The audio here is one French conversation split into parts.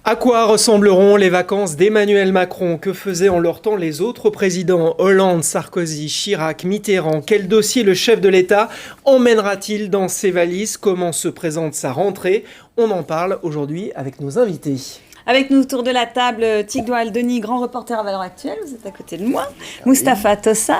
À quoi ressembleront les vacances d'Emmanuel Macron? Que faisaient en leur temps les autres présidents? Hollande, Sarkozy, Chirac, Mitterrand? Quel dossier le chef de l'État emmènera-t-il dans ses valises? Comment se présente sa rentrée? On en parle aujourd'hui avec nos invités. Avec nous autour de la table, Tigdoua Aldoni, grand reporter à Valeurs Actuelles, vous êtes à côté de moi. Mustapha Tossa,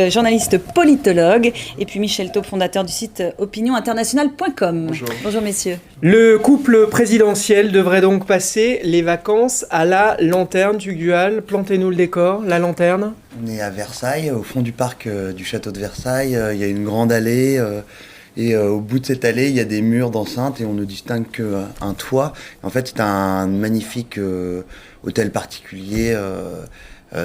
journaliste politologue. Et puis Michel Taube, fondateur du site opinioninternationale.com. Bonjour. Bonjour messieurs. Le couple présidentiel devrait donc passer les vacances à la lanterne. Tugdual, plantez-nous le décor, la lanterne. On est à Versailles, au fond du parc du château de Versailles. Il y a une grande allée. Et au bout de cette allée, il y a des murs d'enceinte et on ne distingue qu'un toit. En fait, c'est un magnifique hôtel particulier,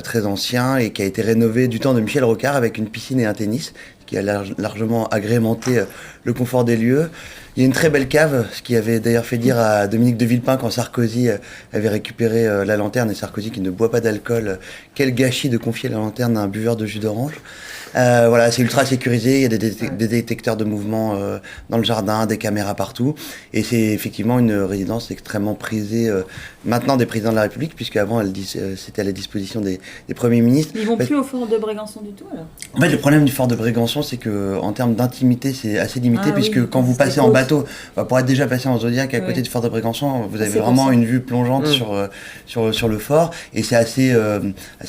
très ancien et qui a été rénové du temps de Michel Rocard avec une piscine et un tennis, qui a largement agrémenté le confort des lieux. Il y a une très belle cave, ce qui avait d'ailleurs fait dire à Dominique de Villepin quand Sarkozy avait récupéré la lanterne, et Sarkozy qui ne boit pas d'alcool, quel gâchis de confier la lanterne à un buveur de jus d'orange. Voilà, c'est ultra sécurisé, il y a des détecteurs de mouvement dans le jardin, des caméras partout, et c'est effectivement une résidence extrêmement prisée maintenant des présidents de la République, puisque avant c'était à la disposition des premiers ministres. Ils vont plus au fort de Brégançon du tout alors? En fait, le problème du fort de Brégançon, c'est que en termes d'intimité, c'est assez limité, puisque quand vous passez en bateau, pour être déjà passé en Zodiac à côté du fort de Brégançon, vous avez vraiment une vue plongeante sur le fort, et c'est assez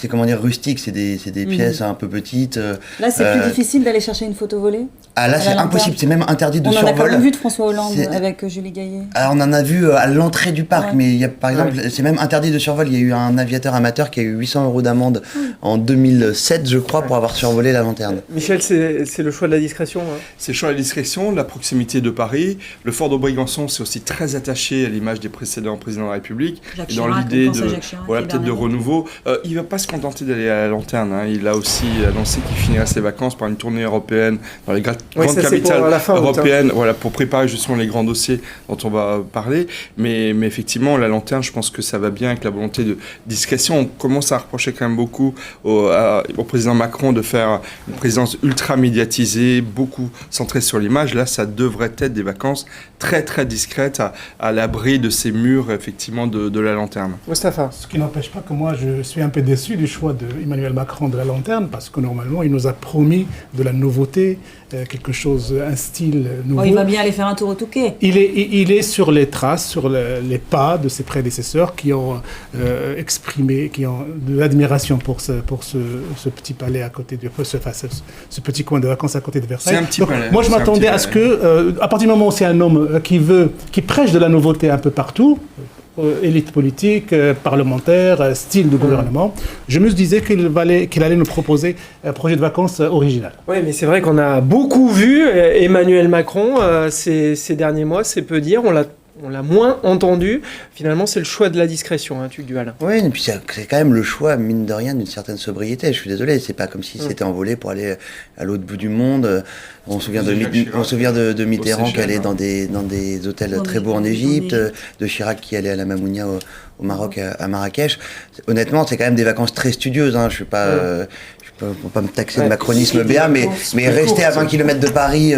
comment dire, rustique, c'est des pièces un peu petites. Là, c'est plus difficile d'aller chercher une photo volée? Ah là, c'est impossible, c'est même interdit de survol. On en a quand même vu de François Hollande avec Julie Gaillet. Alors, on en a vu à l'entrée du parc, mais il y a, par exemple, c'est même interdit de survol. Il y a eu un aviateur amateur qui a eu 800 € d'amende en 2007, je crois, pour avoir survolé la lanterne. Michel, c'est le choix de la discrétion, hein. C'est le choix de la discrétion, la proximité de Paris. Le fort de Brégançon, c'est aussi très attaché à l'image des précédents présidents de la République. Jacques et dans Chirac, l'idée Chirac, peut-être de renouveau. Il ne va pas se contenter d'aller à la lanterne, hein. Il a aussi annoncé qu'il finirait ses vacances par une tournée européenne dans les grandes capitales européennes, voilà, pour préparer justement les grands dossiers dont on va parler. Mais effectivement, la lanterne, je pense que ça va bien avec la volonté de discrétion. On commence à reprocher quand même beaucoup au président Macron de faire une présidence ultra médiatisée, beaucoup centrée sur l'image. Là, ça devrait être des vacances très très discrètes à l'abri de ces murs, effectivement, de la lanterne. Mustapha. Ce qui n'empêche pas que moi, je suis un peu déçu du choix d'Emmanuel Macron de la lanterne, parce que normalement, il nous a promis de la nouveauté, quelque chose, un style nouveau. Oh, il va bien aller faire un tour au Touquet. Il est sur les traces, sur les pas de ses prédécesseurs qui ont exprimé, qui ont de l'admiration pour ce petit palais à côté de ce petit coin de vacances à côté de Versailles. C'est un petit palais. Moi, je m'attendais à ce que, à partir du moment où c'est un homme qui prêche de la nouveauté un peu partout, élite politique, parlementaire, style de gouvernement, je me disais qu'il allait nous proposer un projet de vacances original. Oui, mais c'est vrai qu'on a beaucoup vu Emmanuel Macron ces derniers mois, c'est peu dire, on l'a moins entendu. Finalement, c'est le choix de la discrétion, hein, Tugdual. Oui, et puis c'est quand même le choix, mine de rien, d'une certaine sobriété. Je suis désolé, c'est pas comme s'il s'était envolé pour aller à l'autre bout du monde. On se souvient de Mitterrand qui allait dans des hôtels très beaux en Égypte, de Chirac qui allait à la Mamounia au Maroc, à Marrakech. Honnêtement, c'est quand même des vacances très studieuses, hein. Je ne peux pas me taxer de macronisme BA, mais rester à 20 km de Paris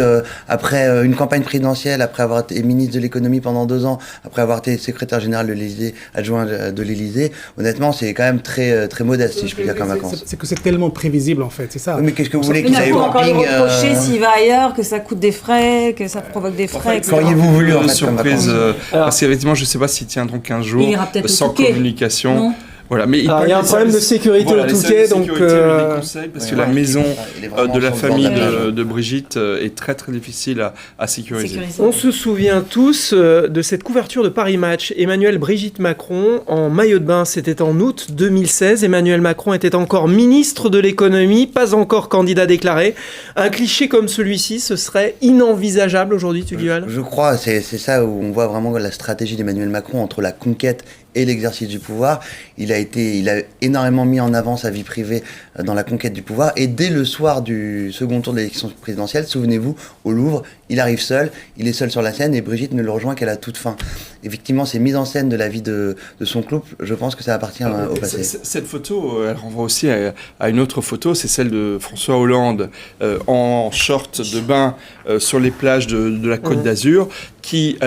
après une campagne présidentielle, après avoir été ministre de l'économie pendant 2 ans, après avoir été secrétaire général de l'Élysée, adjoint de l'Élysée, honnêtement, c'est quand même très, très modeste, si je puis dire, comme vacances. C'est que c'est tellement prévisible, en fait, c'est ça. Oui, mais qu'est-ce que vous voulez qu'il aille au au camping reprocher s'il va ailleurs, que ça coûte des frais, que ça provoque des frais, etc. Qu'auriez-vous voulu, en fait, surprise, parce qu'effectivement, je ne sais pas s'ils tiendront 15 jours sans communication. Non. Voilà, mais il y a un problème de sécurité au Touquet, donc parce que la maison de la famille de Brigitte est très très difficile à sécuriser. On se souvient tous de cette couverture de Paris Match. Emmanuel Brigitte Macron en maillot de bain, c'était en août 2016. Emmanuel Macron était encore ministre de l'économie, pas encore candidat déclaré. Un cliché comme celui-ci, ce serait inenvisageable aujourd'hui, Tugdual ? Je crois, c'est ça où on voit vraiment la stratégie d'Emmanuel Macron entre la conquête et l'exercice du pouvoir. Il a énormément mis en avant sa vie privée dans la conquête du pouvoir, et dès le soir du second tour de l'élection présidentielle, souvenez-vous, au Louvre, il arrive seul, il est seul sur la scène, et Brigitte ne le rejoint qu'à la toute fin. Effectivement, ces mises en scène de la vie de son couple, je pense que ça appartient au passé. Cette photo, elle renvoie aussi à une autre photo, c'est celle de François Hollande en short de bain sur les plages de la Côte d'Azur, qui,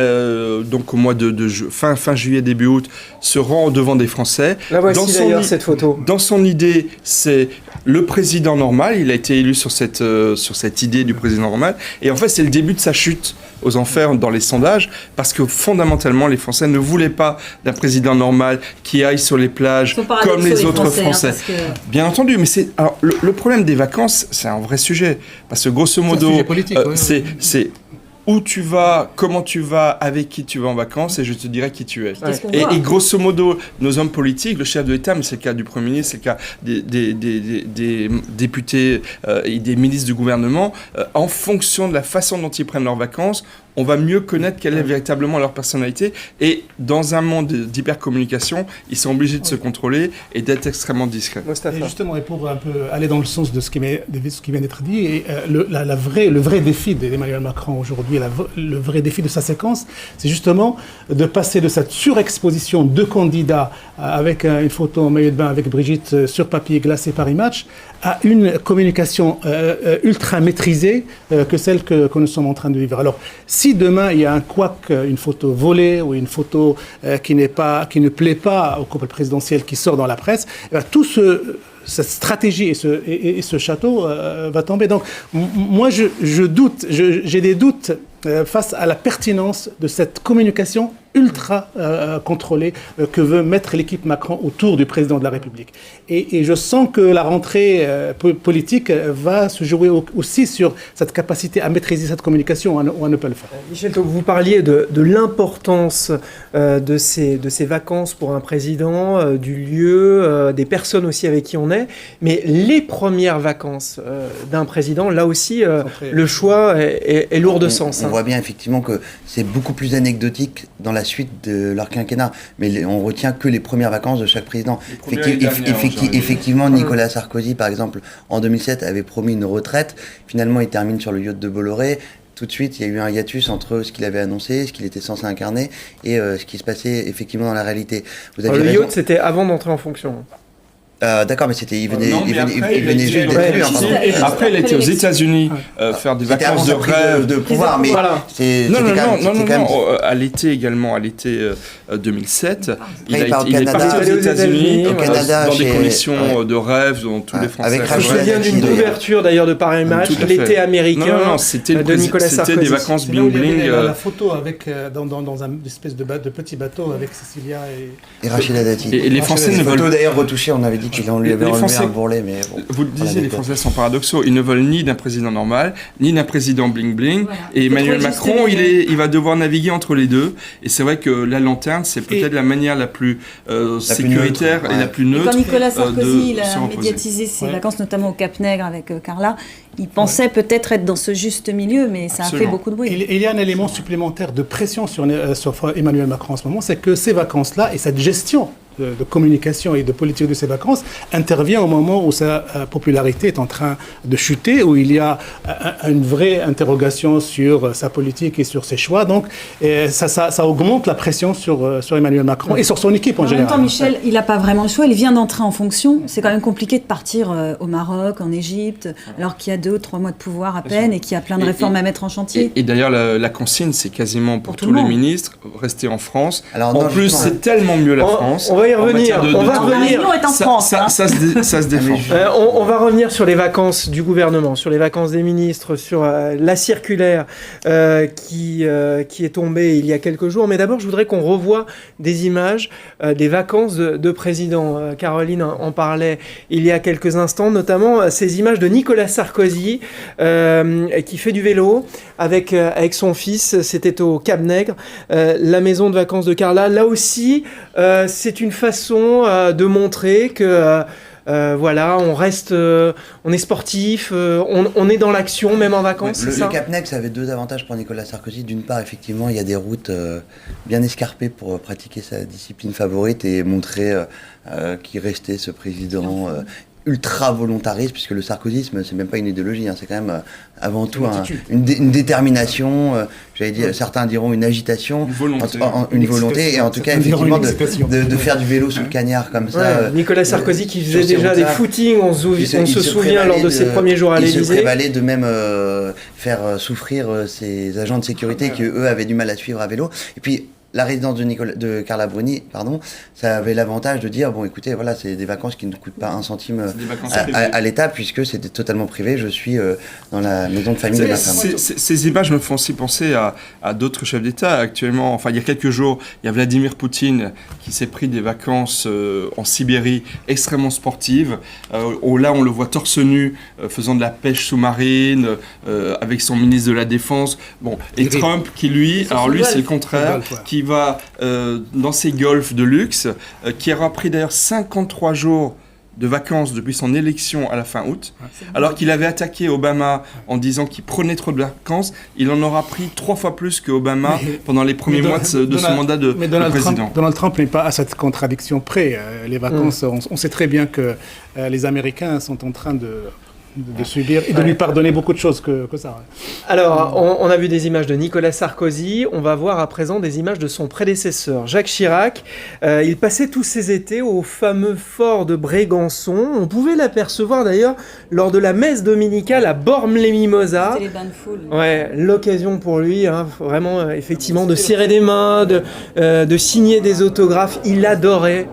donc au mois de fin juillet, début août, se rend devant des Français. Là voici d'ailleurs cette photo. Dans son idée, c'est le président normal. Il a été élu sur cette idée du président normal. Et en fait, c'est le début de sa chute aux enfers dans les sondages, parce que fondamentalement, les Français ne voulaient pas d'un président normal qui aille sur les plages comme les autres Français. Bien entendu, mais le problème des vacances, c'est un vrai sujet. Parce que grosso modo, c'est un sujet politique, c'est où tu vas, comment tu vas, avec qui tu vas en vacances, et je te dirai qui tu es. Et grosso modo, nos hommes politiques, le chef de l'État, mais c'est le cas du Premier ministre, c'est le cas des députés et des ministres du gouvernement, en fonction de la façon dont ils prennent leurs vacances, on va mieux connaître quelle est véritablement leur personnalité. Et dans un monde d'hypercommunication, ils sont obligés de se contrôler et d'être extrêmement discrets. Et justement, et pour un peu aller dans le sens de ce qui vient d'être dit, et le vrai défi d'Emmanuel Macron aujourd'hui, le vrai défi de sa séquence, c'est justement de passer de cette surexposition de candidats avec une photo en maillot de bain avec Brigitte sur papier glacé Paris Match, à une communication ultra maîtrisée que celle que nous sommes en train de vivre. Alors, si demain il y a un couac, une photo volée ou une photo qui ne plaît pas au couple présidentiel qui sort dans la presse, tout cette stratégie et ce château va tomber. Donc, moi, je doute, j'ai des doutes face à la pertinence de cette communication ultra contrôlée que veut mettre l'équipe Macron autour du président de la République. Et je sens que la rentrée politique va se jouer aussi sur cette capacité à maîtriser cette communication ou à ne pas le faire. Michel Taube, vous parliez de l'importance de ces vacances pour un président, du lieu, des personnes aussi avec qui on est, mais les premières vacances d'un président, là aussi, le choix est lourd de sens. On voit bien effectivement que c'est beaucoup plus anecdotique dans la suite de leur quinquennat, mais on retient que les premières vacances de chaque président. Effectivement, Nicolas Sarkozy, par exemple, en 2007, avait promis une retraite. Finalement, il termine sur le yacht de Bolloré. Tout de suite, il y a eu un hiatus entre ce qu'il avait annoncé, ce qu'il était censé incarner, et ce qui se passait effectivement dans la réalité. Le yacht, c'était avant d'entrer en fonction. D'accord, mais il venait juste d'être élu. Après, il était aux États-Unis faire des vacances de rêve, de pouvoir, mais voilà. Non. À l'été également, à l'été 2007, il est parti aux États-Unis dans des conditions de rêve dont tous les Français. Je viens d'une couverture d'ailleurs de Paris Match, l'été américain de Nicolas Sarkozy. C'était des vacances bling bling. La photo avec dans un espèce de petit bateau avec Cécilia et Rachida Dati. Et les Français ne veulent d'ailleurs retouchées, on avait dit qu'on lui avait enlevé un bourrelet, mais bon. Vous le disiez, les Français sont paradoxaux. Ils ne veulent ni d'un président normal, ni d'un président bling-bling. Voilà. Et Emmanuel Macron, il va devoir naviguer entre les deux. Et c'est vrai que la lanterne, c'est peut-être la manière la plus sécuritaire et la plus neutre. Et quand Nicolas Sarkozy il a médiatisé ses vacances, notamment au Cap-Nègre avec Carla, il pensait peut-être être dans ce juste milieu, mais ça a fait beaucoup de bruit. Il y a un élément supplémentaire de pression sur Emmanuel Macron en ce moment, c'est que ces vacances-là et cette gestion de communication et de politique de ces vacances intervient au moment où sa popularité est en train de chuter, où il y a une vraie interrogation sur sa politique et sur ses choix. Donc ça augmente la pression sur Emmanuel Macron et sur son équipe en général. En même temps, Michel, il n'a pas vraiment le choix. Il vient d'entrer en fonction. C'est quand même compliqué de partir au Maroc, en Égypte, alors qu'il y a 2 ou 3 mois de pouvoir à peine et qu'il y a plein de réformes à mettre en chantier. Et d'ailleurs, la consigne, c'est quasiment pour tous les ministres, rester en France. Alors, en plus, c'est tellement mieux la France. On va y revenir. Ça se défend. On va revenir sur les vacances du gouvernement, sur les vacances des ministres, sur la circulaire qui est tombée il y a quelques jours. Mais d'abord, je voudrais qu'on revoie des images des vacances de président. Caroline en parlait il y a quelques instants, notamment ces images de Nicolas Sarkozy qui fait du vélo avec son fils. C'était au Cap-Nègre, la maison de vacances de Carla. Là aussi, c'est une façon de montrer que voilà, on est sportif, on est dans l'action, même en vacances. Le Cap-Nègre, ça avait 2 avantages pour Nicolas Sarkozy. D'une part, effectivement, il y a des routes bien escarpées pour pratiquer sa discipline favorite et montrer qu'il restait ce président ultra volontariste, puisque le sarkozysme, c'est même pas une idéologie, c'est quand même avant tout une détermination, j'allais dire, certains diront une agitation, une volonté, et en tout cas, effectivement, de faire du vélo sous le cagnard comme ça. Nicolas Sarkozy qui faisait déjà des footings, on se souvient lors de ses premiers jours à l'Élysée. Il se prévalait de même faire souffrir ses agents de sécurité qui, eux, avaient du mal à suivre à vélo. Et puis, la résidence de Carla Bruni, ça avait l'avantage de dire, bon écoutez, voilà, c'est des vacances qui ne coûtent pas un centime à l'État, puisque c'était totalement privé, je suis dans la maison de famille de ma femme. Ces images me font aussi penser à d'autres chefs d'État actuellement. Enfin, il y a quelques jours, il y a Vladimir Poutine qui s'est pris des vacances en Sibérie extrêmement sportives. Là, on le voit torse nu, faisant de la pêche sous-marine, avec son ministre de la Défense. Bon, et Trump qui lui, c'est le contraire, qui va dans ses golfs de luxe, qui aura pris d'ailleurs 53 jours de vacances depuis son élection à la fin août, alors qu'il avait attaqué Obama en disant qu'il prenait trop de vacances. Il en aura pris 3 fois plus que Obama pendant les premiers mois de son mandat de président. Donald Trump n'est pas à cette contradiction près. Les vacances, on sait très bien que les Américains sont en train de subir et de lui pardonner beaucoup de choses que ça. Alors, on a vu des images de Nicolas Sarkozy, on va voir à présent des images de son prédécesseur, Jacques Chirac. Il passait tous ses étés au fameux fort de Brégançon. On pouvait l'apercevoir d'ailleurs lors de la messe dominicale à Bormes-les-Mimosas. C'était les bains de foule. Ouais, l'occasion pour lui, vraiment, effectivement, de serrer des mains, de signer des autographes. Il adorait.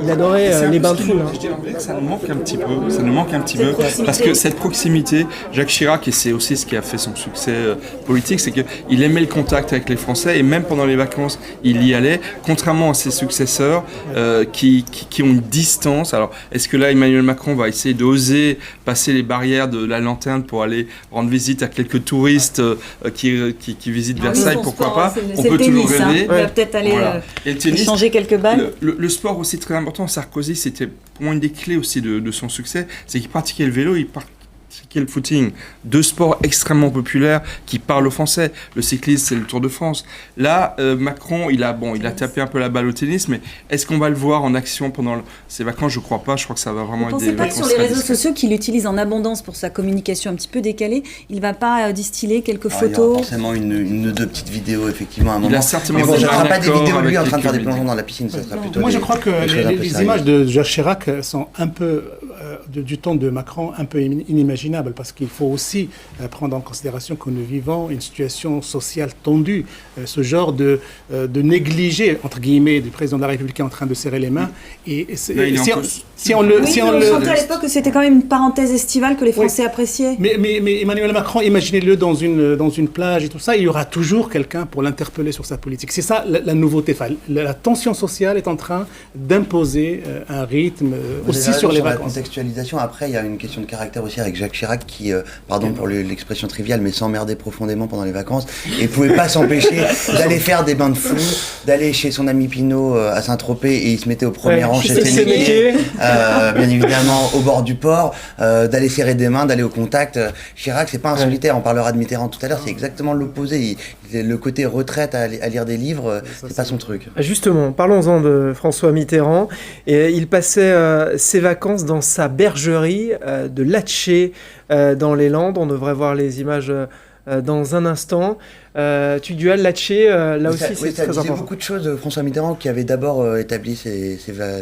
Il adorait les bains de foule. Je dirais que ça nous manque un petit peu. Parce que cette proximité, Jacques Chirac, et c'est aussi ce qui a fait son succès politique, c'est qu'il aimait le contact avec les Français, et même pendant les vacances, il y allait, contrairement à ses successeurs qui ont une distance. Alors, est-ce que là, Emmanuel Macron va essayer d'oser passer les barrières de la lanterne pour aller rendre visite à quelques touristes qui visitent Versailles, pourquoi pas? On peut toujours rêver. Il va peut-être aller échanger quelques balles. Le sport aussi très important. Sarkozy, c'était pour moi une des clés aussi de son succès, c'est qu'il pratiquait le vélo, il pratiquait le footing, 2 sports extrêmement populaires qui parlent aux Français. Le cyclisme, c'est le Tour de France. Là, Macron, il a tapé un peu la balle au tennis, mais est-ce qu'on va le voir en action pendant ses vacances? Je crois pas. Je crois que ça va vraiment être des vacances. Vous pensez pas que sur les réseaux sociaux, qu'il utilise en abondance pour sa communication un petit peu décalée, il va pas distiller quelques photos? Il y aura forcément une ou deux petites vidéos, effectivement, à un moment. Il a certainement mais bon, ça ne sera pas des vidéos de lui en train de faire des plongeons dans la piscine. Ça sera plutôt je crois que les images de Jacques Chirac sont un peu du temps de Macron un peu inimaginables, parce qu'il faut aussi prendre en considération que nous vivons une situation sociale tendue. Ce genre de négliger, entre guillemets, du président de la République en train de serrer les mains. Et si on le sentait à l'époque que c'était quand même une parenthèse estivale que les Français appréciaient. Mais Emmanuel Macron, imaginez-le dans une plage et tout ça, il y aura toujours quelqu'un pour l'interpeller sur sa politique. C'est ça la nouveauté. La tension sociale est en train d'imposer un rythme aussi sur les vacances. La contextualisation, après, il y a une question de caractère aussi avec Jacques Chirac qui, pardon pour l'expression triviale, mais s'emmerdait profondément pendant les vacances et pouvait pas s'empêcher d'aller faire des bains de foule, d'aller chez son ami Pinault à Saint-Tropez et il se mettait au premier rang chez Sénéché, bien évidemment au bord du port, d'aller serrer des mains, d'aller au contact. Chirac, c'est pas un solitaire, on parlera de Mitterrand tout à l'heure, c'est exactement l'opposé. Le côté retraite à lire des livres, c'est pas son truc. Justement, parlons-en de François Mitterrand. Et il passait ses vacances dans sa bergerie de Latché, dans les Landes. On devrait voir les images dans un instant. Tugdual, Latché, là aussi, c'est très important. Il y a beaucoup de choses. François Mitterrand, qui avait d'abord établi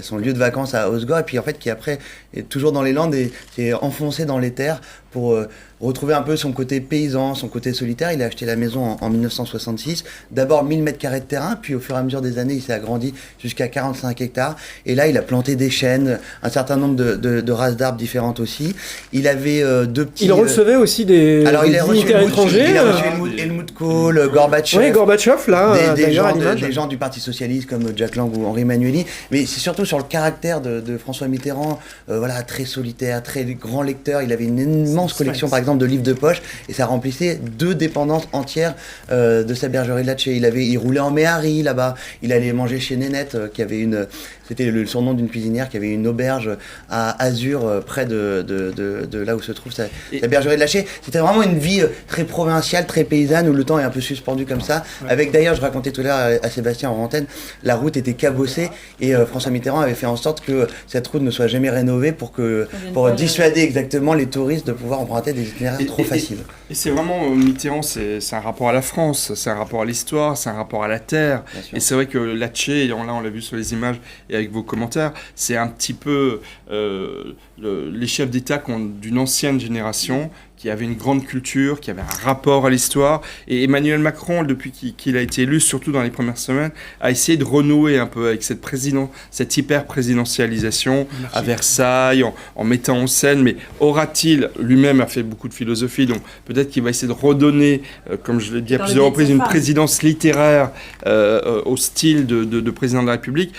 son lieu de vacances à Osgore, et puis en fait, qui après est toujours dans les Landes et s'est enfoncé dans les terres pour retrouver un peu son côté paysan, son côté solitaire. Il a acheté la maison en 1966. D'abord 1000 m² de terrain, puis au fur et à mesure des années, il s'est agrandi jusqu'à 45 hectares. Et là, il a planté des chênes, un certain nombre de races d'arbres différentes aussi. Il avait 2 petits... Il recevait aussi des dignitaires étrangers. Il a reçu Helmut Kohl, Gorbatchev. Oui, Gorbatchev, là, des gens du Parti Socialiste comme Jack Lang ou Henri Emmanuelli. Mais c'est surtout sur le caractère de François Mitterrand, très solitaire, très grand lecteur. Il avait une immense collection, par exemple, de livres de poche, et ça remplissait 2 dépendances entières de sa bergerie de Latché. Il roulait en Méhari là-bas. Il allait manger chez Nénette, qui avait C'était le surnom d'une cuisinière qui avait une auberge à Azur, près de là où se trouve sa bergerie de Lâcher. C'était vraiment une vie très provinciale, très paysanne, où le temps est un peu suspendu comme ça. Avec d'ailleurs, je racontais tout à l'heure à Sébastien en antenne, la route était cabossée et François Mitterrand avait fait en sorte que cette route ne soit jamais rénovée pour dissuader exactement les touristes de pouvoir emprunter des itinéraires trop faciles. Et c'est vraiment, Mitterrand, c'est un rapport à la France, c'est un rapport à l'histoire, c'est un rapport à la terre. Et c'est vrai que Latché, là on l'a vu sur les images et avec vos commentaires, c'est un petit peu les chefs d'État d'une ancienne génération qui avait une grande culture, qui avait un rapport à l'histoire. Et Emmanuel Macron, depuis qu'il a été élu, surtout dans les premières semaines, a essayé de renouer un peu avec cette hyper-présidentialisation à Versailles, en mettant en scène. Mais aura-t-il, lui-même a fait beaucoup de philosophie, donc peut-être qu'il va essayer de redonner, comme je l'ai dit à plusieurs reprises, une présidence littéraire au style de président de la République.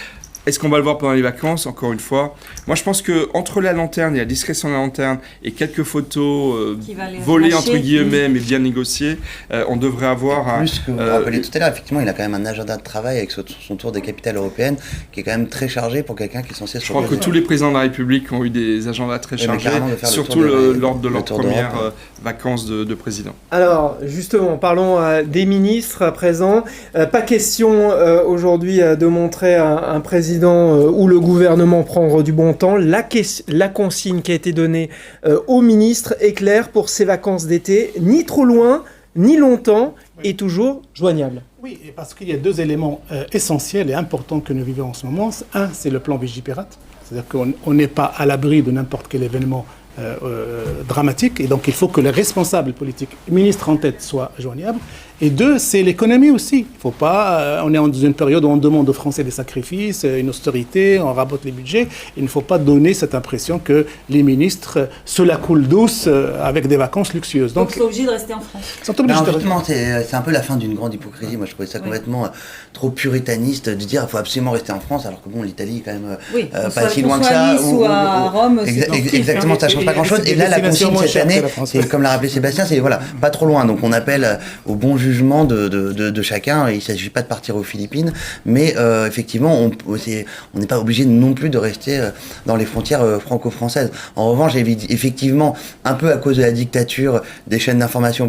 Est-ce qu'on va le voir pendant les vacances, encore une fois? Moi, je pense qu'entre la lanterne et la discrétion de la lanterne et quelques photos volées, entre guillemets, mais bien négociées, on devrait avoir... Plus que vous rappelez tout à l'heure, effectivement, il a quand même un agenda de travail avec son tour des capitales européennes qui est quand même très chargé pour quelqu'un qui est censé... Je crois que tous les présidents de la République ont eu des agendas très chargés, surtout lors de leurs premières vacances de président. Alors, justement, parlons des ministres à présent. Pas question aujourd'hui de montrer un président où le gouvernement prend du bon temps. La consigne qui a été donnée au ministre est claire pour ces vacances d'été, ni trop loin, ni longtemps, et toujours joignable. Oui, parce qu'il y a deux éléments essentiels et importants que nous vivons en ce moment. Un, c'est le plan Vigipirate, c'est-à-dire qu'on n'est pas à l'abri de n'importe quel événement dramatique, et donc il faut que les responsables politiques, ministres en tête, soient joignables. Et deux, c'est l'économie aussi. Il faut pas, on est dans une période où on demande aux Français des sacrifices, une austérité, on rabote les budgets. Il ne faut pas donner cette impression que les ministres se la coulent douce avec des vacances luxueuses. Donc ils sont obligés de rester en France. Justement, c'est un peu la fin d'une grande hypocrisie. Moi, je trouvais ça complètement trop puritaniste de dire qu'il faut absolument rester en France, alors que bon, l'Italie est quand même pas si loin que ça. Nice ou à Rome, exactement, ça change pas grand-chose. Et là, la consigne cette année, c'est comme l'a rappelé Sébastien, c'est pas trop loin. Donc on appelle au bon jugement de chacun. Il ne s'agit pas de partir aux Philippines, mais effectivement, on n'est pas obligé non plus de rester dans les frontières franco-françaises. En revanche, effectivement, un peu à cause de la dictature des chaînes d'information,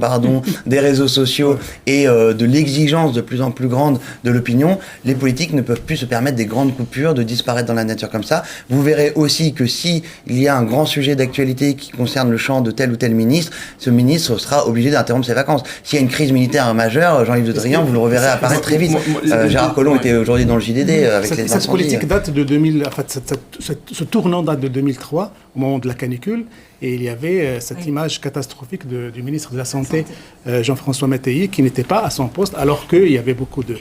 des réseaux sociaux et de l'exigence de plus en plus grande de l'opinion, les politiques ne peuvent plus se permettre des grandes coupures, de disparaître dans la nature comme ça. Vous verrez aussi que si il y a un grand sujet d'actualité qui concerne le champ de tel ou tel ministre, ce ministre sera obligé d'interrompre ses vacances. S'il y a une crise militaire majeure, Jean-Yves Le Drian, vous le reverrez apparaître très vite. Gérard Collomb était aujourd'hui dans le JDD avec les incendies. Cette politique date de 2000, en fait, ce tournant date de 2003, au moment de la canicule, et il y avait cette image catastrophique du ministre de la Santé, Jean-François Mattei, qui n'était pas à son poste, alors qu'il y avait beaucoup de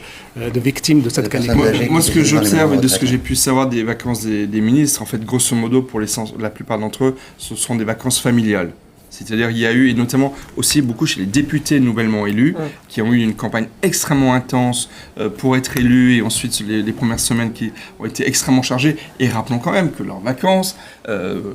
victimes de cette canicule. Moi, ce que j'observe et de ce que j'ai pu savoir des vacances des ministres, en fait, grosso modo, pour la plupart d'entre eux, ce sont des vacances familiales. C'est-à-dire qu'il y a eu, et notamment aussi beaucoup chez les députés nouvellement élus, qui ont eu une campagne extrêmement intense pour être élus, et ensuite les premières semaines qui ont été extrêmement chargées. Et rappelons quand même que leurs vacances,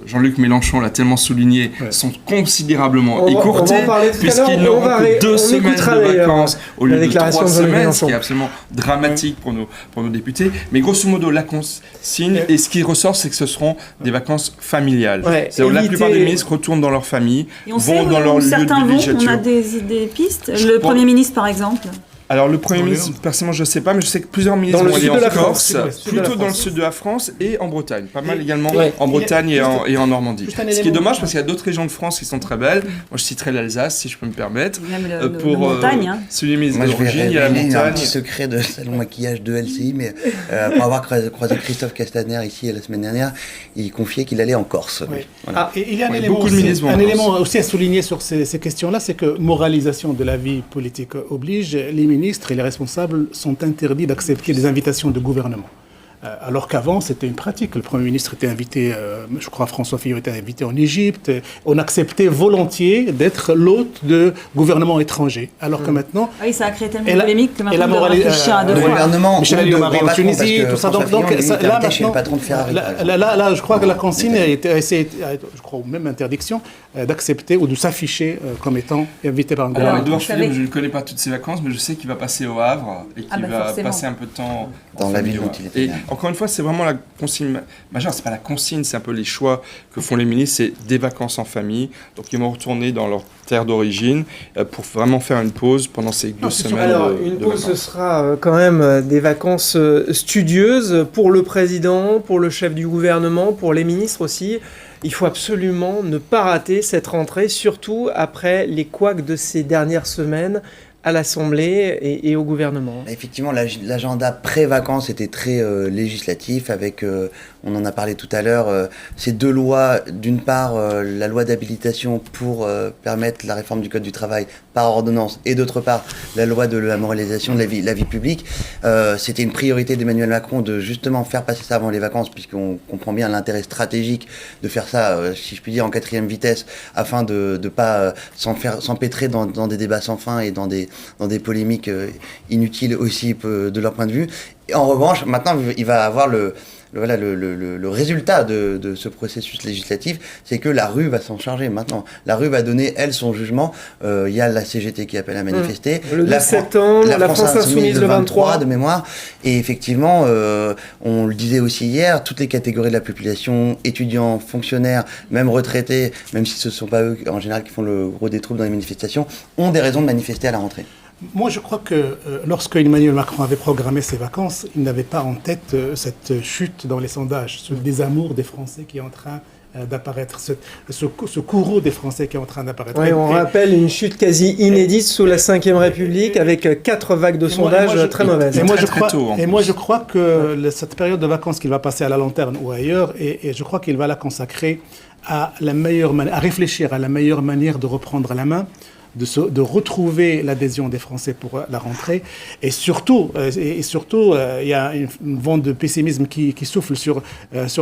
Jean-Luc Mélenchon l'a tellement souligné, sont considérablement écourtées, puisqu'ils n'auront que 2 semaines de vacances au lieu de 3 semaines, ce qui est absolument dramatique pour nos députés. Mais grosso modo, la consigne, et ce qui ressort, c'est que ce seront des vacances familiales. La plupart des ministres retournent dans leur famille, et on vont dans leur lieu de villégiature. On a des pistes. Le Premier ministre, par exemple. Alors le Premier ministre, personnellement je ne sais pas, mais je sais que plusieurs ministres vont aller en Corse, plutôt dans le sud de la France et en Bretagne. Pas mal également en Bretagne et en Normandie. Ce qui est dommage parce qu'il y a d'autres régions de France qui sont très belles. Moi je citerai l'Alsace si je peux me permettre. Même pour montagne. Celui des ministres d'origine, il y a la montagne. Il y a un petit secret de salon maquillage de LCI, mais pour avoir croisé Christophe Castaner ici la semaine dernière, il confiait qu'il allait en Corse. Et il y a un élément aussi à souligner sur ces questions-là, c'est que moralisation de la vie politique oblige, les ministres et les responsables sont interdits d'accepter des invitations de gouvernement. Alors qu'avant, c'était une pratique. Le Premier ministre était invité, je crois François Fillon était invité en Égypte. On acceptait volontiers d'être l'hôte de gouvernements étrangers. Alors que maintenant... Oui, ça a créé tellement de polémiques que maintenant on doit réfléchir à deux fois. Le gouvernement Michel Alliot-Marie en Tunisie, tout ça. Donc là, maintenant, là, je crois que la consigne a été, je crois, ou même interdiction, d'accepter ou de s'afficher comme étant invité par un gouvernement. Alors, Edouard Philippe, je ne connais pas toutes ses vacances, mais je sais qu'il va passer au Havre et qu'il va passer un peu de temps dans la ville dont il était. encore une fois, c'est vraiment la consigne majeure. C'est pas la consigne, c'est un peu les choix que font les ministres. C'est des vacances en famille. Donc, ils vont retourner dans leur terre d'origine pour vraiment faire une pause pendant ces 2 semaines. Alors, une pause, ce sera quand même des vacances studieuses pour le président, pour le chef du gouvernement, pour les ministres aussi. Il faut absolument ne pas rater cette rentrée, surtout après les couacs de ces dernières semaines à l'Assemblée et au gouvernement. Effectivement, l'agenda pré-vacances était très législatif avec, on en a parlé tout à l'heure, ces 2 lois, d'une part la loi d'habilitation pour permettre la réforme du Code du travail par ordonnance et d'autre part la loi de la moralisation de la vie publique. C'était une priorité d'Emmanuel Macron de justement faire passer ça avant les vacances puisqu'on comprend bien l'intérêt stratégique de faire ça, si je puis dire, en 4e vitesse afin de ne pas s'empêtrer dans des débats sans fin et dans des polémiques inutiles aussi de leur point de vue. Et en revanche, maintenant, il va avoir le résultat de ce processus législatif, c'est que la rue va s'en charger maintenant. La rue va donner, elle, son jugement. Il y a la CGT qui appelle à manifester. Le 12 septembre, la France Insoumise le 23 de mémoire. Et effectivement, on le disait aussi hier, toutes les catégories de la population, étudiants, fonctionnaires, même retraités, même si ce ne sont pas eux en général qui font le gros des troubles dans les manifestations, ont des raisons de manifester à la rentrée. Moi, je crois que lorsque Emmanuel Macron avait programmé ses vacances, il n'avait pas en tête cette chute dans les sondages, ce désamour des Français qui est en train d'apparaître, ce courroux des Français qui est en train d'apparaître. Oui, on rappelle une chute quasi inédite sous la Ve République avec 4 vagues de sondages très mauvaises. Et moi, je crois que cette période de vacances qu'il va passer à la lanterne ou ailleurs, et je crois qu'il va la consacrer à réfléchir à la meilleure manière de reprendre la main, de retrouver l'adhésion des Français pour la rentrée. Et surtout, il y a une vent de pessimisme qui souffle sur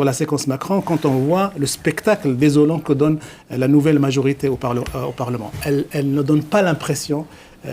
la séquence Macron quand on voit le spectacle désolant que donne la nouvelle majorité au Parlement. Elle ne donne pas l'impression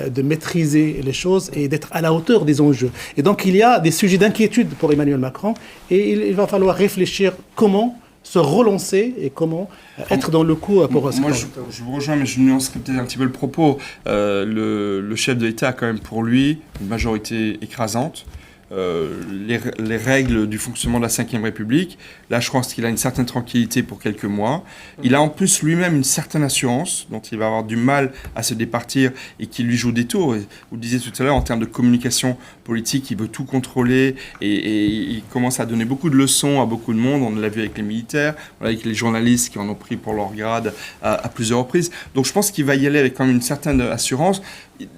de maîtriser les choses et d'être à la hauteur des enjeux. Et donc, il y a des sujets d'inquiétude pour Emmanuel Macron et il va falloir réfléchir comment se relancer et comment être dans le coup pour... Moi, je vous rejoins, mais je nuancerai peut-être un petit peu le propos. Le chef de l'État a quand même pour lui une majorité écrasante. Les règles du fonctionnement de la Ve République, là je pense qu'il a une certaine tranquillité pour quelques mois. Il a en plus lui-même une certaine assurance dont il va avoir du mal à se départir et qui lui joue des tours. Et vous le disiez tout à l'heure, en termes de communication politique, il veut tout contrôler et il commence à donner beaucoup de leçons à beaucoup de monde. On l'a vu avec les militaires, avec les journalistes qui en ont pris pour leur grade à plusieurs reprises. Donc je pense qu'il va y aller avec quand même une certaine assurance.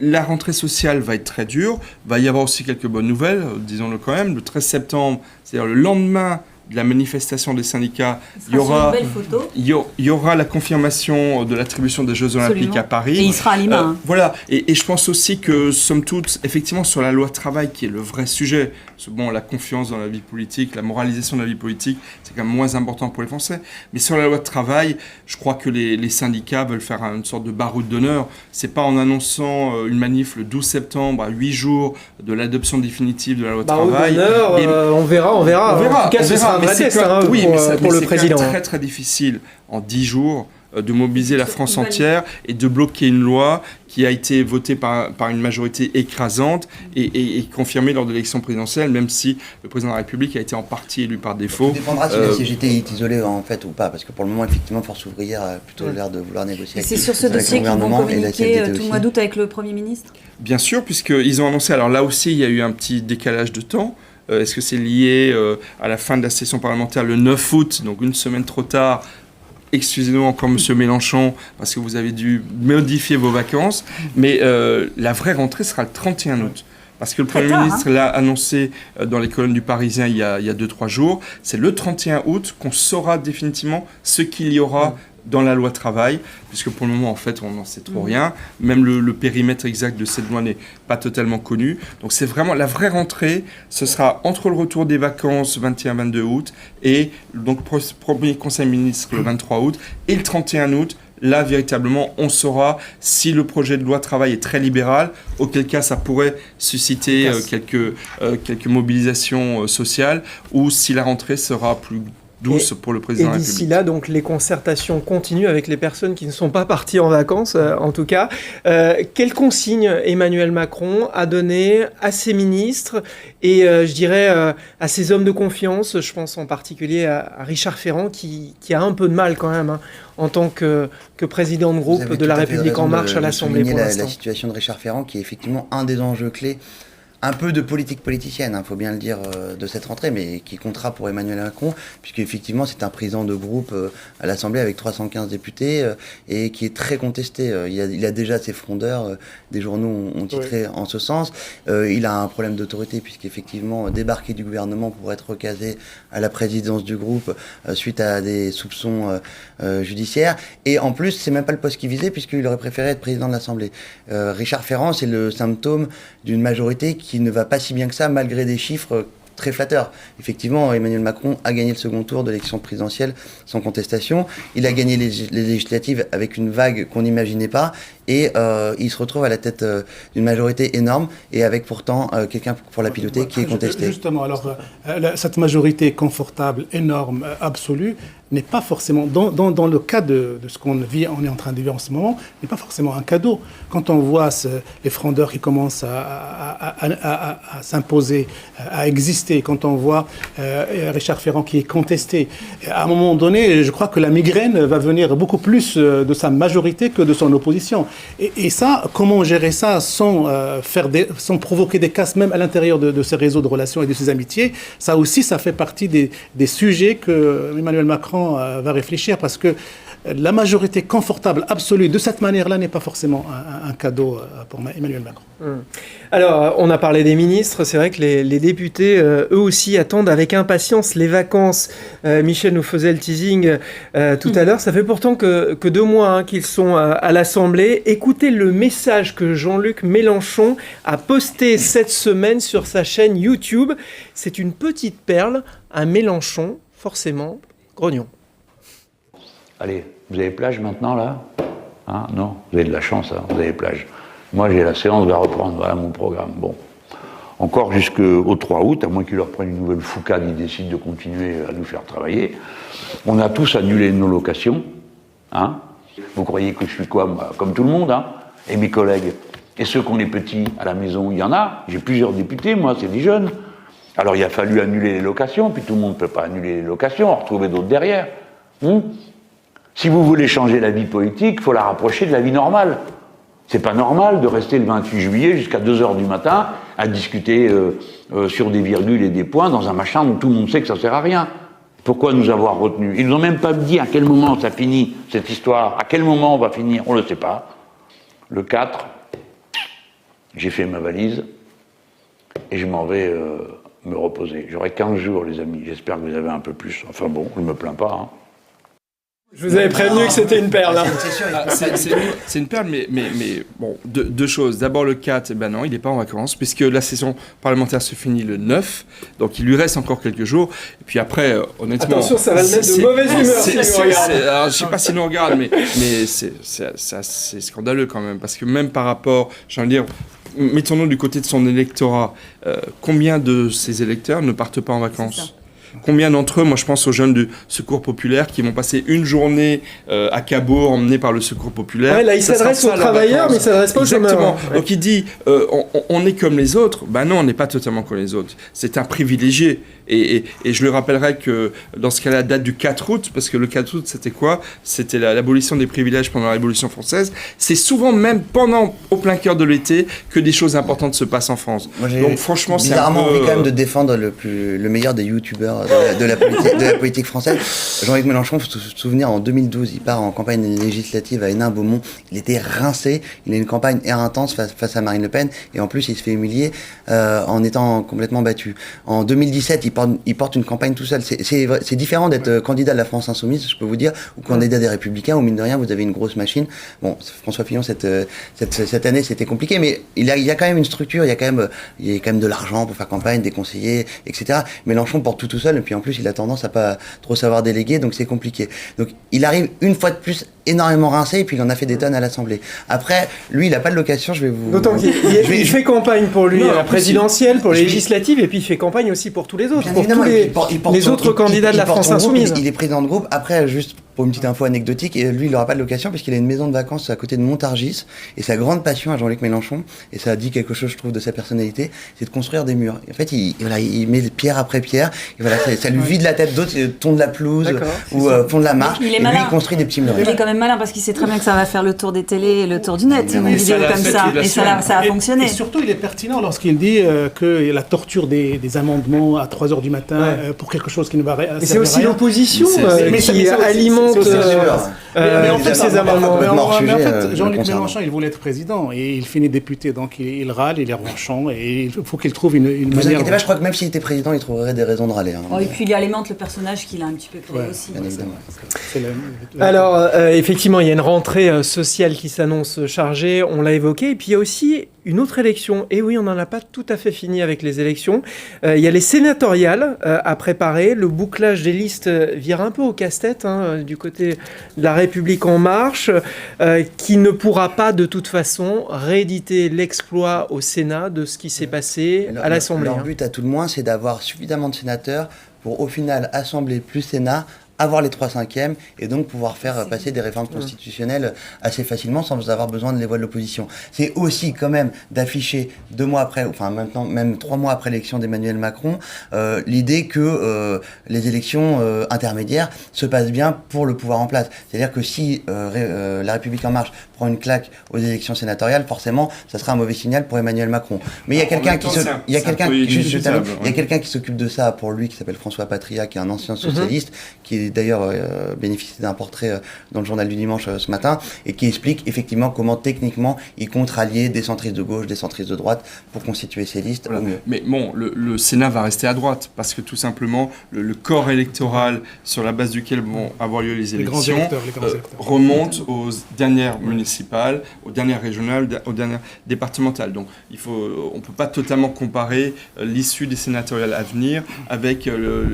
La rentrée sociale va être très dure, va y avoir aussi quelques bonnes nouvelles, disons-le quand même. Le 13 septembre, c'est-à-dire le lendemain de la manifestation des syndicats, il y aura la confirmation de l'attribution des Jeux Olympiques à Paris. Et il sera à Lima. Voilà, et je pense aussi que, somme toute, effectivement, sur la loi travail, qui est le vrai sujet, bon, la confiance dans la vie politique, la moralisation de la vie politique, c'est quand même moins important pour les Français. Mais sur la loi de travail, je crois que les syndicats veulent faire une sorte de baroud d'honneur. C'est pas en annonçant une manif le 12 septembre, à 8 jours de l'adoption définitive de la loi de travail. D'honneur, on verra. En tout cas, ce sera un vrai test pour le président. C'est très très difficile en 10 jours de mobiliser la France entière et de bloquer une loi qui a été votée par une majorité écrasante et confirmée lors de l'élection présidentielle, même si le président de la République a été en partie élu par défaut. Ça dépendra si la CGT est isolée en fait ou pas, parce que pour le moment, effectivement, Force ouvrière a plutôt l'air de vouloir négocier. Et c'est sur ce dossier qu'ils vont communiquer tout le mois d'août avec le Premier ministre ? Bien sûr, puisqu'ils ont annoncé, alors là aussi, il y a eu un petit décalage de temps. Est-ce que c'est lié à la fin de la session parlementaire le 9 août, donc une semaine trop tard? Excusez-nous encore, Monsieur Mélenchon, parce que vous avez dû modifier vos vacances, mais la vraie rentrée sera le 31 août. Parce que le Premier ministre l'a annoncé dans les colonnes du Parisien il y a 2-3 jours. C'est le 31 août qu'on saura définitivement ce qu'il y aura dans la loi travail, puisque pour le moment, en fait, on n'en sait trop rien. Même le périmètre exact de cette loi n'est pas totalement connu. Donc c'est vraiment la vraie rentrée. Ce sera entre le retour des vacances 21-22 août et donc premier conseil ministre le 23 août et le 31 août. Là, véritablement, on saura si le projet de loi travail est très libéral, auquel cas ça pourrait susciter quelques mobilisations sociales, ou si la rentrée sera douce pour le président de la République. Et d'ici République. là, donc, les concertations continuent avec les personnes qui ne sont pas parties en vacances, en tout cas. Quelles consignes Emmanuel Macron a donné à ses ministres et, je dirais, à ses hommes de confiance? Je pense en particulier à Richard Ferrand, qui a un peu de mal quand même, en tant que président de groupe de La République En Marche à l'Assemblée pour l'instant. La situation de Richard Ferrand, qui est effectivement un des enjeux clés, un peu de politique politicienne, faut bien le dire, de cette rentrée, mais qui comptera pour Emmanuel Macron, puisque effectivement c'est un président de groupe à l'Assemblée avec 315 députés et qui est très contesté. Il a déjà ses frondeurs, des journaux ont titré en ce sens. Il a un problème d'autorité, puisqu'effectivement débarqué du gouvernement pour être recasé à la présidence du groupe suite à des soupçons judiciaires. Et en plus, c'est même pas le poste qu'il visait, puisqu'il aurait préféré être président de l'Assemblée. Richard Ferrand, c'est le symptôme d'une majorité qui ne va pas si bien que ça, malgré des chiffres très flatteur. Effectivement, Emmanuel Macron a gagné le second tour de l'élection présidentielle sans contestation. Il a gagné les législatives avec une vague qu'on n'imaginait pas. Et il se retrouve à la tête d'une majorité énorme et avec pourtant quelqu'un pour la piloter qui est contesté. Justement, alors cette majorité confortable, énorme, absolue, n'est pas forcément, dans le cas de ce qu'on vit, on est en train de vivre en ce moment, n'est pas forcément un cadeau. Quand on voit les frondeurs qui commencent à s'imposer, à exister, quand on voit Richard Ferrand qui est contesté, à un moment donné, je crois que la migraine va venir beaucoup plus de sa majorité que de son opposition. Et ça, comment gérer ça sans provoquer des casses même à l'intérieur de ces réseaux de relations et de ces amitiés, ça aussi, ça fait partie des sujets que Emmanuel Macron va réfléchir, parce que la majorité confortable absolue de cette manière-là n'est pas forcément un cadeau pour Emmanuel Macron. Alors, on a parlé des ministres, c'est vrai que les députés, eux aussi, attendent avec impatience les vacances. Michel nous faisait le teasing tout à l'heure, ça fait pourtant que 2 mois qu'ils sont à l'Assemblée. Écoutez le message que Jean-Luc Mélenchon a posté cette semaine sur sa chaîne YouTube. C'est une petite perle, un Mélenchon, forcément, grognon. Allez, vous avez plage maintenant, là ? Non, vous avez de la chance, vous avez plage. Moi, j'ai la séance va reprendre, voilà mon programme. Bon, encore jusqu'au 3 août, à moins qu'ils leur prennent une nouvelle foucade, ils décident de continuer à nous faire travailler. On a tous annulé nos locations. Vous croyez que je suis quoi, moi, comme tout le monde, et mes collègues. Et ceux qui ont les petits à la maison, il y en a. J'ai plusieurs députés, moi, c'est des jeunes. Alors, il a fallu annuler les locations, puis tout le monde ne peut pas annuler les locations, en retrouver d'autres derrière. Si vous voulez changer la vie politique, il faut la rapprocher de la vie normale. C'est pas normal de rester le 28 juillet jusqu'à 2h du matin à discuter sur des virgules et des points dans un machin dont tout le monde sait que ça sert à rien. Pourquoi nous avoir retenus ? Ils n'ont même pas dit à quel moment ça finit, cette histoire. À quel moment on va finir ? On ne le sait pas. Le 4, j'ai fait ma valise et je m'en vais me reposer. J'aurai 15 jours, les amis. J'espère que vous avez un peu plus. Enfin bon, je ne me plains pas. Je vous avais prévenu que c'était une perle. C'est une perle, mais bon, deux choses. D'abord, le 4, non, il n'est pas en vacances, puisque la session parlementaire se finit le 9, donc il lui reste encore quelques jours. Et puis après, honnêtement... Attention, ça va le mettre de mauvaise humeur si nous regarde. Alors, je ne sais pas si nous regarde, mais c'est scandaleux quand même, parce que même par rapport, j'ai envie de dire... Mettons-nous du côté de son électorat. Combien de ces électeurs ne partent pas en vacances ? Combien d'entre eux, moi je pense aux jeunes du Secours Populaire qui vont passer une journée à Cabourg emmenés par le Secours Populaire. Ouais, là il s'adresse aux travailleurs mais il ne s'adresse pas aux chômeurs. Exactement. Donc il dit on est comme les autres. Non, on n'est pas totalement comme les autres. C'est un privilégié. Et je le rappellerai que dans ce cas-là, date du 4 août, parce que le 4 août c'était quoi ? C'était l'abolition des privilèges pendant la Révolution française. C'est souvent même au plein cœur de l'été que des choses importantes se passent en France. Moi, donc franchement c'est bizarrement envie quand même de défendre le meilleur des youtubeurs de la politique française. Jean-Luc Mélenchon, faut se souvenir, en 2012, il part en campagne législative à Hénin-Beaumont. Il était rincé. Il a une campagne intense face à Marine Le Pen. Et en plus, il se fait humilier en étant complètement battu. En 2017, il porte une campagne tout seul. C'est différent d'être candidat de la France Insoumise, je peux vous dire, ou candidat des Républicains, où mine de rien, vous avez une grosse machine. Bon, François Fillon, cette année, c'était compliqué, mais il y a quand même une structure, il y a quand même de l'argent pour faire campagne, des conseillers, etc. Mélenchon porte tout seul. seul, et puis en plus il a tendance à pas trop savoir déléguer, donc c'est compliqué. Donc il arrive une fois de plus énormément rincé, et puis il en a fait des tonnes à l'Assemblée. Après, lui, il n'a pas de location, je vais vous... D'autant qu'il fait campagne pour lui à la présidentielle, pour les législatives, et puis il fait campagne aussi pour tous les autres, pour tous les autres candidats de la France Insoumise. Il est président de groupe. Après, juste pour une petite info anecdotique, lui, il n'aura pas de location puisqu'il a une maison de vacances à côté de Montargis, et sa grande passion à Jean-Luc Mélenchon, et ça dit quelque chose, je trouve, de sa personnalité, c'est de construire des murs. Et en fait, il met pierre après pierre, et voilà, ça lui vide la tête. D'autres tondent la pelouse ou font de la marche, et lui, il construit des petits murs. Il est quand même malin parce qu'il sait très bien que ça va faire le tour des télés et le tour du net, une vidéo comme ça, et ça a fonctionné. Et surtout, il est pertinent lorsqu'il dit que la torture des amendements à 3h du matin pour quelque chose qui ne va rien. Mais c'est aussi l'opposition qui alimente ces amendements. Mais en fait, Jean-Luc Mélenchon, il voulait être président et il finit député, donc il râle, il est ronchon et il faut qu'il trouve une manière... Vous inquiétez pas, je crois que même s'il était président, il trouverait des raisons de râler. Et puis il alimente le personnage qu'il a un petit peu créé aussi. Bien évidemment. Alors, effectivement, il y a une rentrée sociale qui s'annonce chargée, on l'a évoqué, et puis il y a aussi une autre élection. Et oui, on n'en a pas tout à fait fini avec les élections. Il y a les sénatoriales à préparer. Le bouclage des listes vire un peu au casse-tête du côté de La République En Marche, qui ne pourra pas de toute façon rééditer l'exploit au Sénat de ce qui s'est passé à l'Assemblée. Leur but à tout le moins, c'est d'avoir suffisamment de sénateurs pour au final Assemblée plus Sénat, avoir les 3/5 et donc pouvoir faire passer des réformes constitutionnelles assez facilement sans avoir besoin de les voix de l'opposition. C'est aussi quand même d'afficher 2 mois après, enfin maintenant même 3 mois après l'élection d'Emmanuel Macron, l'idée que les élections intermédiaires se passent bien pour le pouvoir en place. C'est-à-dire que si La République En Marche prend une claque aux élections sénatoriales, forcément, ça sera un mauvais signal pour Emmanuel Macron. Mais il y a quelqu'un qui s'occupe de ça pour lui, qui s'appelle François Patria, qui est un ancien socialiste, qui d'ailleurs bénéficié d'un portrait dans le journal du dimanche ce matin, et qui explique effectivement comment techniquement il compte rallier des centristes de gauche, des centristes de droite pour constituer ces listes au mieux. Mais bon, le Sénat va rester à droite, parce que tout simplement, le corps électoral sur la base duquel vont avoir lieu les élections remonte aux dernières municipales, aux dernières régionales, aux dernières départementales. Donc on ne peut pas totalement comparer l'issue des sénatoriales à venir avec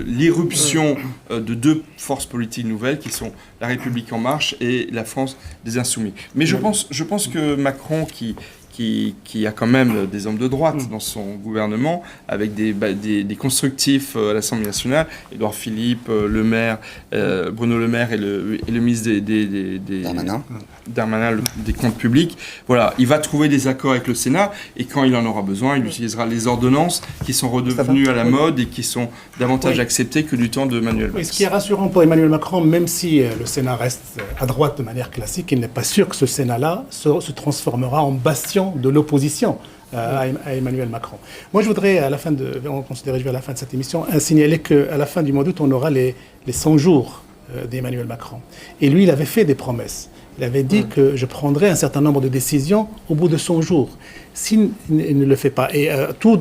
l'irruption de 2 forces politiques nouvelles qui sont La République En Marche et la France des Insoumis. Mais je pense que Macron, qui a quand même des hommes de droite dans son gouvernement, avec des constructifs à l'Assemblée nationale, Édouard Philippe, Bruno Le Maire et le ministre Darmanin, des comptes publics. Voilà, il va trouver des accords avec le Sénat, et quand il en aura besoin, il utilisera les ordonnances qui sont redevenues à la mode et qui sont davantage acceptées que du temps de Manuel Valls. Et ce qui est rassurant pour Emmanuel Macron, même si le Sénat reste à droite de manière classique, il n'est pas sûr que ce Sénat-là se transformera en bastion de l'opposition à Emmanuel Macron. Moi, je voudrais, on considère à la fin de cette émission, signaler qu'à la fin du mois d'août, on aura les 100 jours d'Emmanuel Macron. Et lui, il avait fait des promesses. Il avait dit que je prendrais un certain nombre de décisions au bout de 100 jours. S'il ne le fait pas, et tout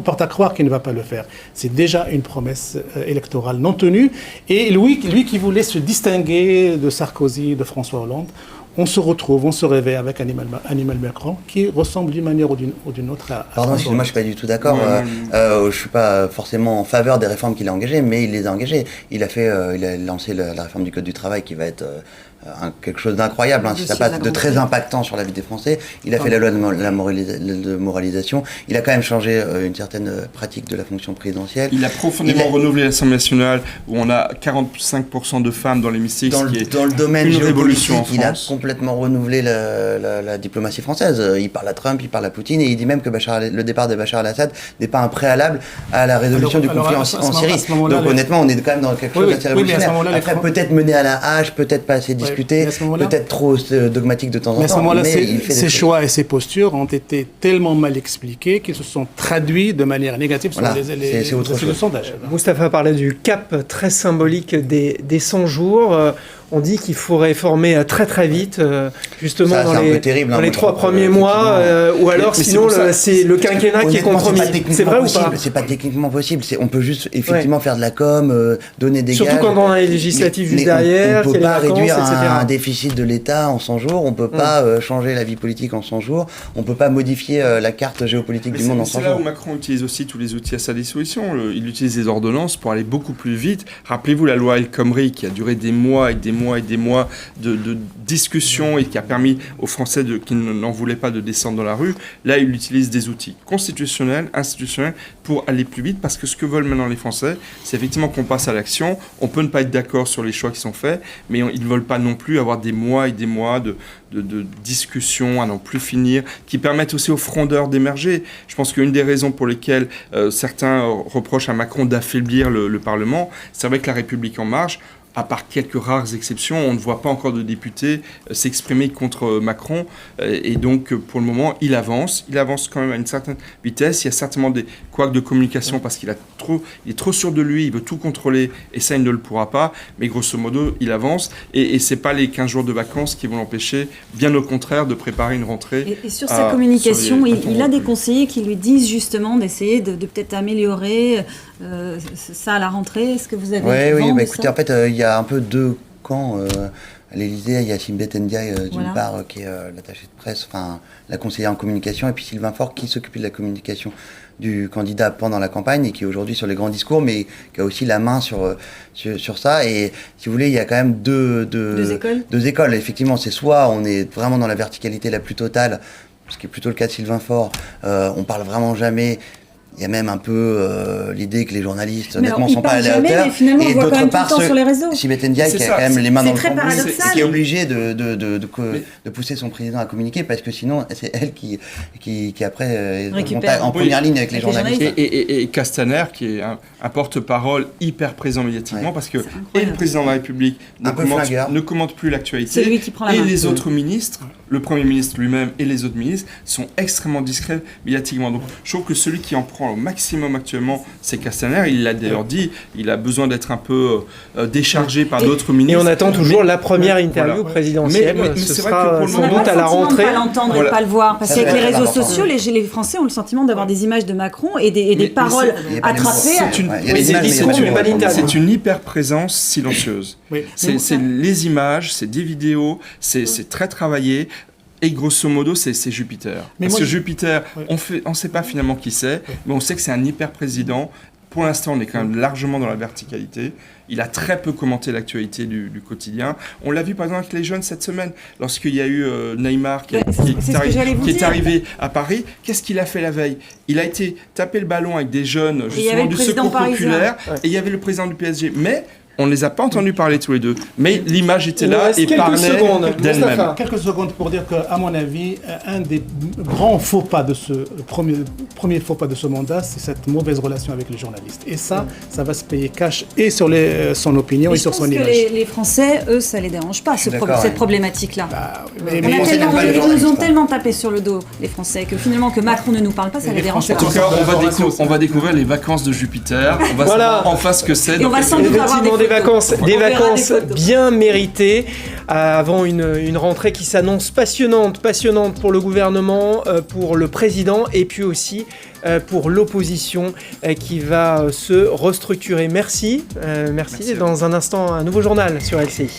porte à croire qu'il ne va pas le faire, c'est déjà une promesse électorale non tenue. Et lui qui voulait se distinguer de Sarkozy, de François Hollande, on se réveille avec Emmanuel Macron qui ressemble d'une manière ou d'une autre à Pardon, excusez-moi, je ne suis pas du tout d'accord. Je ne suis pas forcément en faveur des réformes qu'il a engagées, mais il les a engagées. Il a lancé la réforme du Code du travail qui va être quelque chose d'incroyable, si ça passe, de très impactant sur la vie des Français. Il a fait la loi de moralisation. Il a quand même changé une certaine pratique de la fonction présidentielle. Il a profondément renouvelé l'Assemblée nationale, où on a 45% de femmes dans l'hémicycle, dans le domaine géopolitique, il a complètement renouvelé la diplomatie française. Il parle à Trump, il parle à Poutine, et il dit même que le départ de Bachar al-Assad n'est pas un préalable à la résolution du conflit en Syrie. Donc honnêtement, on est quand même dans quelque chose d'assez révolutionnaire. Après, peut-être mené à la hache, peut-être pas assez discuté, peut-être trop dogmatique de temps en temps. Mais à ce moment-là, ses choix et ses postures ont été tellement mal expliqués qu'ils se sont traduits de manière négative sur les sondages. Moustapha parlait du cap très symbolique des 100 jours. on dit qu'il faut réformer très très vite, justement Ça, dans les 3 premiers mois, ou alors mais sinon c'est le quinquennat qui est compromis. C'est vrai ou pas? C'est pas techniquement possible. On peut juste effectivement faire de la com, donner des gages. Surtout quand on a les législatives juste derrière, on peut pas réduire etc. un déficit de l'État en 100 jours, on peut pas changer la vie politique en 100 jours, on peut pas modifier la carte géopolitique du monde en 100 jours. C'est là où Macron utilise aussi tous les outils à sa disposition. Il utilise les ordonnances pour aller beaucoup plus vite. Rappelez-vous la loi El Khomri qui a duré des mois et des mois et des mois de discussions et qui a permis aux Français qui n'en voulaient pas de descendre dans la rue. Là, il utilise des outils constitutionnels, institutionnels pour aller plus vite parce que ce que veulent maintenant les Français, c'est effectivement qu'on passe à l'action. On peut ne pas être d'accord sur les choix qui sont faits, mais ils ne veulent pas non plus avoir des mois et des mois de discussions à n'en plus finir, qui permettent aussi aux frondeurs d'émerger. Je pense qu'une des raisons pour lesquelles certains reprochent à Macron d'affaiblir le Parlement, c'est vrai que La République En Marche, à part quelques rares exceptions, on ne voit pas encore de députés s'exprimer contre Macron. Et donc, pour le moment, il avance quand même à une certaine vitesse. Il y a certainement des couacs de communication parce qu'il est trop sûr de lui, il veut tout contrôler et ça, il ne le pourra pas. Mais grosso modo, il avance. Et ce n'est pas les 15 jours de vacances qui vont l'empêcher, bien au contraire, de préparer une rentrée. Et sur sa communication, il a des conseillers qui lui disent justement d'essayer de peut-être améliorer ça à la rentrée. Est-ce que vous avez Oui, écoutez, en fait, il y a un peu 2 camps. À l'Élysée, il y a Simbet Ndiaye, d'une part, qui est l'attaché de presse, enfin, la conseillère en communication, et puis Sylvain Faure, qui s'occupe de la communication du candidat pendant la campagne, et qui est aujourd'hui sur les grands discours, mais qui a aussi la main sur ça. Et si vous voulez, il y a quand même deux écoles. Effectivement, c'est soit on est vraiment dans la verticalité la plus totale, ce qui est plutôt le cas de Sylvain Faure, on parle vraiment jamais. Il y a même un peu l'idée que les journalistes, honnêtement, ne sont pas à la hauteur. Et d'autre part, sur les réseaux. Simbet Ndiaye, qui a quand même les mains dans le cambouis, et qui est obligée de pousser son président à communiquer, parce que sinon, c'est elle qui après, en première ligne avec les journalistes. Et Castaner, qui est un porte-parole hyper présent médiatiquement, parce que et le président de la République ne commente plus l'actualité, c'est lui qui prend la main. Et les autres ministres, le Premier ministre lui-même et les autres ministres, sont extrêmement discrets médiatiquement. Donc, je trouve que celui qui en prend au maximum actuellement, c'est Castaner. Il l'a d'ailleurs dit, il a besoin d'être un peu déchargé par d'autres ministres. Et on attend toujours la première interview présidentielle. Mais c'est vrai que pour le moment, à la rentrée. On n'a pas l'entendre et pas le voir. Parce qu'avec les réseaux sociaux, les Français ont le sentiment d'avoir des images de Macron et des paroles attrapées. C'est une hyper-présence silencieuse. C'est les images, c'est des vidéos, c'est très travaillé. Et grosso modo, c'est Jupiter. Parce que Jupiter, on ne sait pas finalement qui c'est, mais on sait que c'est un hyper-président. Pour l'instant, on est quand même largement dans la verticalité. Il a très peu commenté l'actualité du quotidien. On l'a vu par exemple avec les jeunes cette semaine, lorsqu'il y a eu Neymar qui est arrivé à Paris. Qu'est-ce qu'il a fait la veille? Il a été taper le ballon avec des jeunes justement du Secours Populaire, et il y avait le président du PSG. Mais on ne les a pas entendus parler tous les deux, mais l'image était là et parlait d'elle-même. Quelques secondes pour dire qu'à mon avis, un des grands faux pas de ce premier faux pas de ce mandat, c'est cette mauvaise relation avec les journalistes. Et ça va se payer cash et sur son opinion et sur son image. Je pense que les Français, eux, ça les dérange pas, cette problématique-là. Ils nous ont tellement tapé sur le dos, les Français, que finalement que Macron ne nous parle pas, ça les dérange pas. En tout cas, on va découvrir les vacances de Jupiter. On va savoir enfin ce que c'est. Et on va sans doute avoir des vacances bien méritées avant une rentrée qui s'annonce passionnante pour le gouvernement, pour le président et puis aussi pour l'opposition qui va se restructurer. Merci. Dans un instant, un nouveau journal sur LCI.